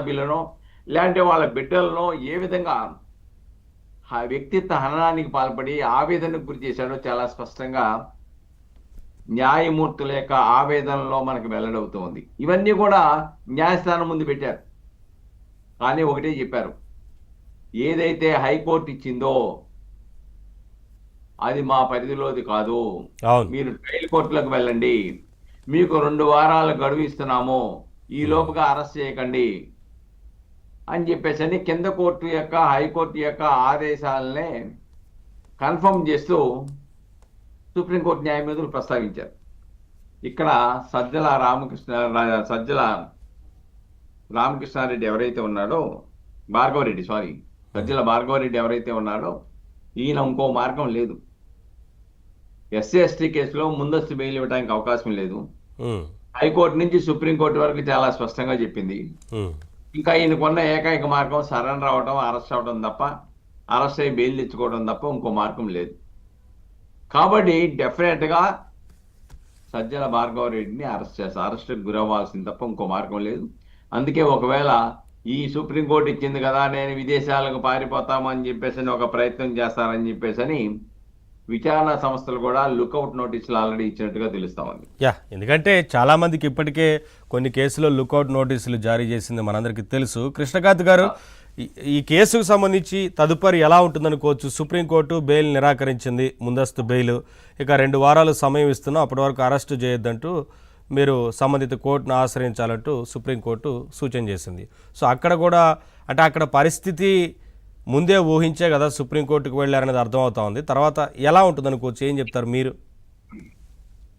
సభ్యులనో లేదంటే వాళ్ళ బిడ్డలనో ఏ విధంగా ఆ వ్యక్తిత్వ హననానికి పాల్పడి ఆవేదనకు గురి చేశాడో చాలా స్పష్టంగా న్యాయమూర్తుల యొక్క ఆవేదనలో మనకు వెల్లడవుతోంది. ఇవన్నీ కూడా న్యాయస్థానం ముందు పెట్టారు. కానీ ఒకటే చెప్పారు, ఏదైతే హైకోర్టు ఇచ్చిందో అది మా పరిధిలోది కాదు. అవును. మీరు ట్రయల్ కోర్టులకు వెళ్ళండి. మీకు 2 వారాలు గడువు ఇస్తున్నాము. ఈ హ్మ్. లోపుగా అరెస్ట్ చేయకండి అని చెప్పేసి కింద కోర్టు యొక్క హైకోర్టు యొక్క ఆదేశాలనే కన్ఫర్మ్ చేస్తూ సుప్రీంకోర్టు న్యాయమూర్తులు ప్రస్తావించారు. ఇక్కడ సజ్జల రామకృష్ణారెడ్డి ఎవరైతే ఉన్నాడో, భార్గవరెడ్డి సారీ, సజ్జల భార్గవరెడ్డి ఎవరైతే ఉన్నాడో ఈయన ఇంకో మార్గం లేదు. ఎస్సీ ఎస్టీ కేసులో ముందస్తు బెయిల్ ఇవ్వడానికి అవకాశం లేదు. హ్మ్. హైకోర్టు నుంచి సుప్రీంకోర్టు వరకు చాలా స్పష్టంగా చెప్పింది. హ్మ్. ఇంకా ఈయనకున్న ఏకైక మార్గం సరెండర్ అవడం, అరెస్ట్ అవడం తప్ప, అరెస్ట్ అయ్యి బెయిల్ తెచ్చుకోవడం తప్ప ఇంకో మార్గం లేదు. కాబట్టి డెఫినెట్ గా సజ్జల భార్గవరెడ్డిని అరెస్ట్ చేస్తారు. అరెస్ట్కి గురవ్వాల్సింది తప్ప ఇంకో మార్గం లేదు. అందుకే ఒకవేళ ఈ సుప్రీంకోర్టు ఇచ్చింది కదా నేను విదేశాలకు పారిపోతామని చెప్పేసి ఒక ప్రయత్నం చేస్తారని చెప్పేసి విచారణ సంస్థలు కూడా లుకౌట్ నోటీసులు ఆల్రెడీ ఇచ్చినట్టుగా తెలుస్తా ఉంది. ఎందుకంటే చాలామందికి ఇప్పటికే కొన్ని కేసులో లుకౌట్ నోటీసులు జారీ చేసింది మనందరికీ తెలుసు. కృష్ణకాంత్ గారు, ఈ కేసుకు సంబంధించి తదుపరి ఎలా ఉంటుందనుకోవచ్చు? సుప్రీంకోర్టు బెయిల్ నిరాకరించింది, ముందస్తు బెయిల్. ఇక 2 వారాలు సమయం ఇస్తున్నాం, అప్పటి వరకు అరెస్టు చేయొద్దంటూ మీరు సంబంధిత కోర్టును ఆశ్రయించాలంటూ సుప్రీంకోర్టు సూచన చేసింది. సో అక్కడ కూడా అంటే అక్కడ పరిస్థితి ముందే ఊహించే కదా సుప్రీంకోర్టుకు వెళ్ళారనేది అర్థమవుతా ఉంది. తర్వాత ఎలా ఉంటుందనుకోవచ్చు? ఏం చెప్తారు మీరు?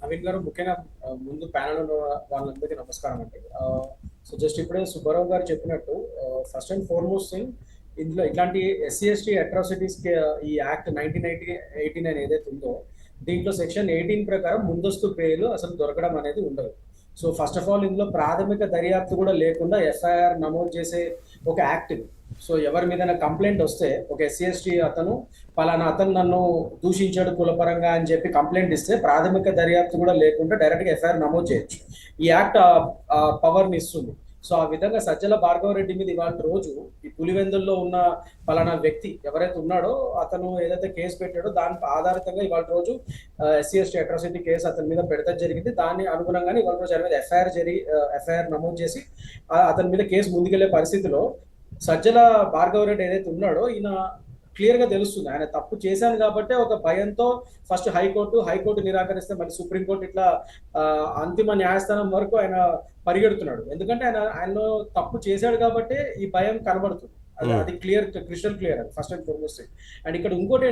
నవీన్ గారు, ముఖ్యంగా ముందు ప్యానల్ ఉన్న వాళ్ళందరికీ నమస్కారం అండి. సో జస్ట్ ఇప్పుడే సుబ్బారావు గారు చెప్పినట్టు, ఫస్ట్ అండ్ ఫార్మోస్ట్ థింగ్, ఇందులో ఇట్లాంటి ఎస్సీ ఎస్టీ అట్రాసిటీస్ ఈ యాక్ట్ 1989 ఏదైతే ఉందో, దీంట్లో సెక్షన్ 18 ప్రకారం ముందస్తు బెయిల్ అసలు దొరకడం అనేది ఉండదు. సో ఫస్ట్ ఆఫ్ ఆల్ ఇందులో ప్రాథమిక దర్యాప్తు కూడా లేకుండా ఎఫ్ఐఆర్ నమోదు చేసే ఒక యాక్ట్ ఇది. సో ఎవరి మీద కంప్లైంట్ వస్తే, ఒక ఎస్సీ ఎస్టీ అతను పలానా అతను నన్ను దూషించాడు కులపరంగా అని చెప్పి కంప్లైంట్ ఇస్తే, ప్రాథమిక దర్యాప్తు కూడా లేకుండా డైరెక్ట్గా ఎఫ్ఐఆర్ నమోదు చేయొచ్చు. ఈ యాక్ట్ పవర్ని ఇస్తుంది. సో ఆ విధంగా సజ్జల భార్గవరెడ్డి మీద ఇవాళ రోజు ఈ పులివెందుల్లో ఉన్న పలానా వ్యక్తి ఎవరైతే ఉన్నాడో అతను ఏదైతే కేసు పెట్టాడో దాని ఆధారితంగా ఇవాళ రోజు ఎస్సీ ఎస్టీ అట్రాసిటీ కేసు అతని మీద పెడతాం జరిగింది. దాన్ని అనుగుణంగానే ఇవాళ రోజు ఆయన మీద ఎఫ్ఐఆర్ నమోదు చేసి అతని మీద కేసు ముందుకెళ్లే పరిస్థితిలో సజ్జల భార్గవరెడ్డి ఏదైతే ఉన్నాడో ఈయన క్లియర్ గా తెలుస్తుంది ఆయన తప్పు చేశాను కాబట్టి ఒక భయంతో ఫస్ట్ హైకోర్టు నిరాకరిస్తే మళ్ళీ సుప్రీంకోర్టు ఇట్లా అంతిమ న్యాయస్థానం వరకు ఆయన పరిగెడుతున్నాడు. ఎందుకంటే ఆయనలో తప్పు చేశాడు కాబట్టి ఈ భయం కనబడుతుంది. అది క్లియర్, క్రిస్టల్ క్లియర్, అది ఫస్ట్ అండ్ ఫార్మోస్ట్. అండ్ ఇక్కడ ఇంకోటి